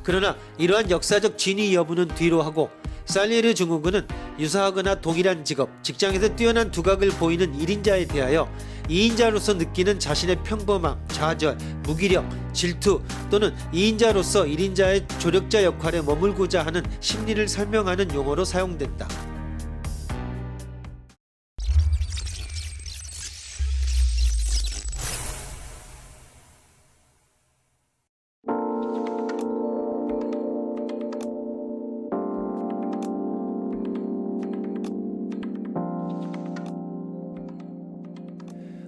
그러나 이러한 역사적 진위 여부는 뒤로 하고 살리에르 증후군은 유사하거나 동일한 직업, 직장에서 뛰어난 두각을 보이는 1인자에 대하여 2인자로서 느끼는 자신의 평범함, 좌절, 무기력, 질투 또는 2인자로서 1인자의 조력자 역할에 머물고자 하는 심리를 설명하는 용어로 사용된다.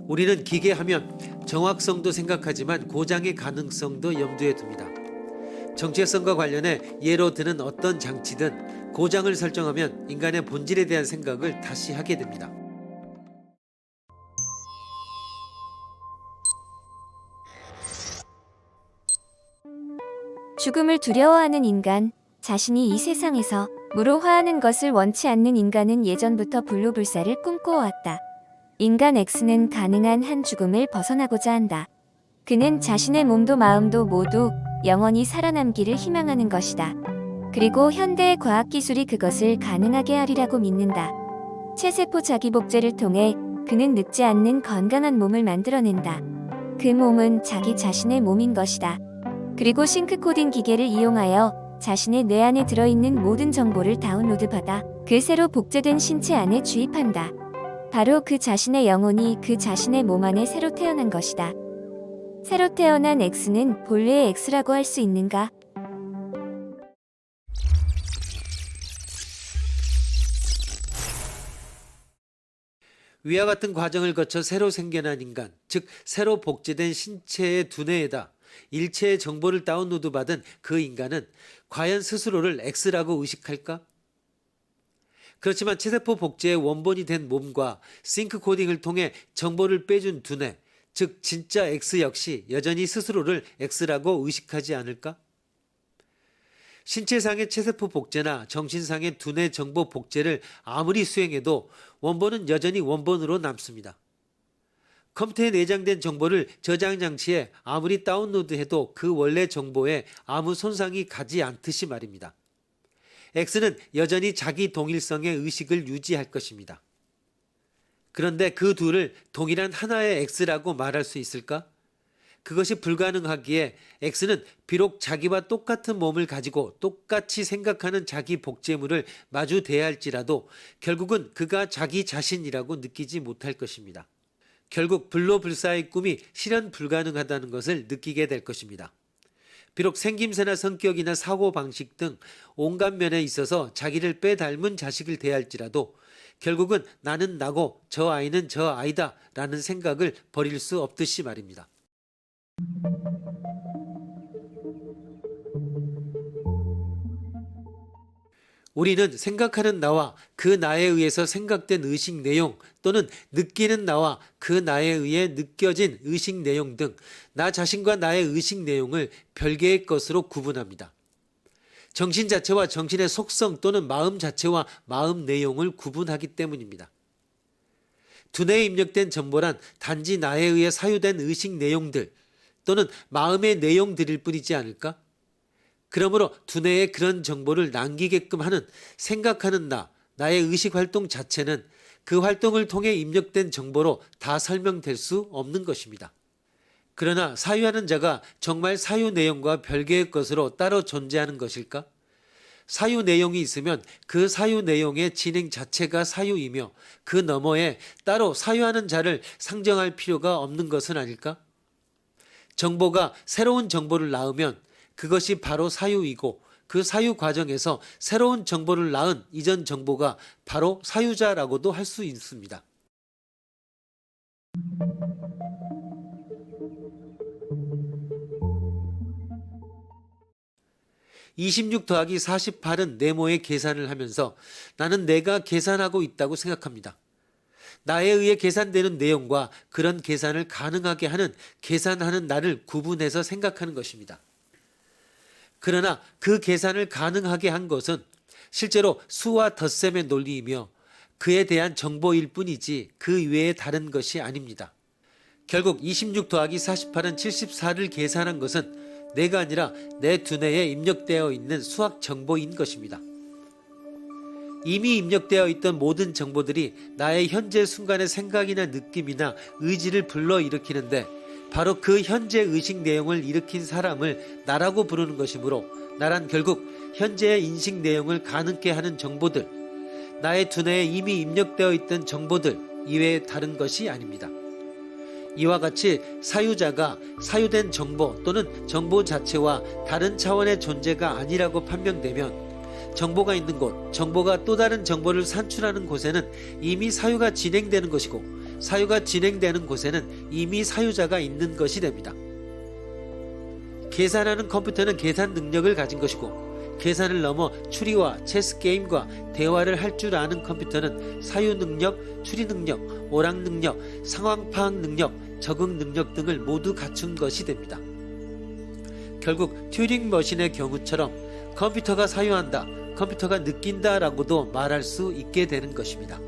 우리는 기계하면 정확성도 생각하지만 고장의 가능성도 염두에 둡니다. 정체성과 관련해 예로 드는 어떤 장치든 고장을 설정하면 인간의 본질에 대한 생각을 다시 하게 됩니다. 죽음을 두려워하는 인간, 자신이 이 세상에서 무료화하는 것을 원치 않는 인간은 예전부터 불로불사를 꿈꿔왔다. 인간 X는 가능한 한 죽음을 벗어나고자 한다. 그는 자신의 몸도 마음도 모두 영원히 살아남기를 희망하는 것이다. 그리고 현대의 과학기술이 그것을 가능하게 하리라고 믿는다. 체세포 자기복제를 통해 그는 늙지 않는 건강한 몸을 만들어낸다. 그 몸은 자기 자신의 몸인 것이다. 그리고 싱크코딩 기계를 이용하여 자신의 뇌 안에 들어있는 모든 정보를 다운로드받아 그 새로 복제된 신체 안에 주입한다. 바로 그 자신의 영혼이 그 자신의 몸 안에 새로 태어난 것이다. 새로 태어난 X는 본래의 X라고 할 수 있는가? 위와 같은 과정을 거쳐 새로 생겨난 인간, 즉 새로 복제된 신체의 두뇌에다 일체의 정보를 다운로드 받은 그 인간은 과연 스스로를 X라고 의식할까? 그렇지만 체세포 복제의 원본이 된 몸과 싱크 코딩을 통해 정보를 빼준 두뇌, 즉 진짜 X 역시 여전히 스스로를 X라고 의식하지 않을까? 신체상의 체세포 복제나 정신상의 두뇌 정보 복제를 아무리 수행해도 원본은 여전히 원본으로 남습니다. 컴퓨터에 내장된 정보를 저장 장치에 아무리 다운로드해도 그 원래 정보에 아무 손상이 가지 않듯이 말입니다. X는 여전히 자기 동일성의 의식을 유지할 것입니다. 그런데 그 둘을 동일한 하나의 X라고 말할 수 있을까? 그것이 불가능하기에 X는 비록 자기와 똑같은 몸을 가지고 똑같이 생각하는 자기 복제물을 마주 대할지라도 결국은 그가 자기 자신이라고 느끼지 못할 것입니다. 결국 불로불사의 꿈이 실현 불가능하다는 것을 느끼게 될 것입니다. 비록 생김새나 성격이나 사고방식 등 온갖 면에 있어서 자기를 빼닮은 자식을 대할지라도 결국은 나는 나고 저 아이는 저 아이다 라는 생각을 버릴 수 없듯이 말입니다. 우리는 생각하는 나와 그 나에 의해서 생각된 의식 내용 또는 느끼는 나와 그 나에 의해 느껴진 의식 내용 등 나 자신과 나의 의식 내용을 별개의 것으로 구분합니다. 정신 자체와 정신의 속성 또는 마음 자체와 마음 내용을 구분하기 때문입니다. 두뇌에 입력된 정보란 단지 나에 의해 사유된 의식 내용들 또는 마음의 내용들일 뿐이지 않을까? 그러므로 두뇌에 그런 정보를 남기게끔 하는 생각하는 나의 의식 활동 자체는 그 활동을 통해 입력된 정보로 다 설명될 수 없는 것입니다. 그러나 사유하는 자가 정말 사유 내용과 별개의 것으로 따로 존재하는 것일까? 사유 내용이 있으면 그 사유 내용의 진행 자체가 사유이며 그 너머에 따로 사유하는 자를 상정할 필요가 없는 것은 아닐까? 정보가 새로운 정보를 낳으면 그것이 바로 사유이고 그 사유 과정에서 새로운 정보를 낳은 이전 정보가 바로 사유자라고도 할 수 있습니다. (26 더하기 48은) 네모의 계산을 하면서 나는 내가 계산하고 있다고 생각합니다. 나에 의해 계산되는 내용과 그런 계산을 가능하게 하는 계산하는 나를 구분해서 생각하는 것입니다. 그러나 그 계산을 가능하게 한 것은 실제로 수와 덧셈의 논리이며 그에 대한 정보일 뿐이지 그 이외에 다른 것이 아닙니다. 결국 26 더하기 48은 74를 계산한 것은 내가 아니라 내 두뇌에 입력되어 있는 수학 정보인 것입니다. 이미 입력되어 있던 모든 정보들이 나의 현재 순간의 생각이나 느낌이나 의지를 불러일으키는데 바로 그 현재 의식 내용을 일으킨 사람을 나라고 부르는 것이므로 나란 결국 현재의 인식 내용을 가능케 하는 정보들, 나의 두뇌에 이미 입력되어 있던 정보들 이외에 다른 것이 아닙니다. 이와 같이 사유자가 사유된 정보 또는 정보 자체와 다른 차원의 존재가 아니라고 판명되면 정보가 있는 곳, 정보가 또 다른 정보를 산출하는 곳에는 이미 사유가 진행되는 것이고 사유가 진행되는 곳에는 이미 사유자가 있는 것이 됩니다. 계산하는 컴퓨터는 계산 능력을 가진 것이고 계산을 넘어 추리와 체스 게임과 대화를 할 줄 아는 컴퓨터는 사유 능력, 추리 능력, 오락 능력, 상황 파악 능력, 적응 능력 등을 모두 갖춘 것이 됩니다. 결국 튜링 머신의 경우처럼 컴퓨터가 사유한다, 컴퓨터가 느낀다 라고도 말할 수 있게 되는 것입니다.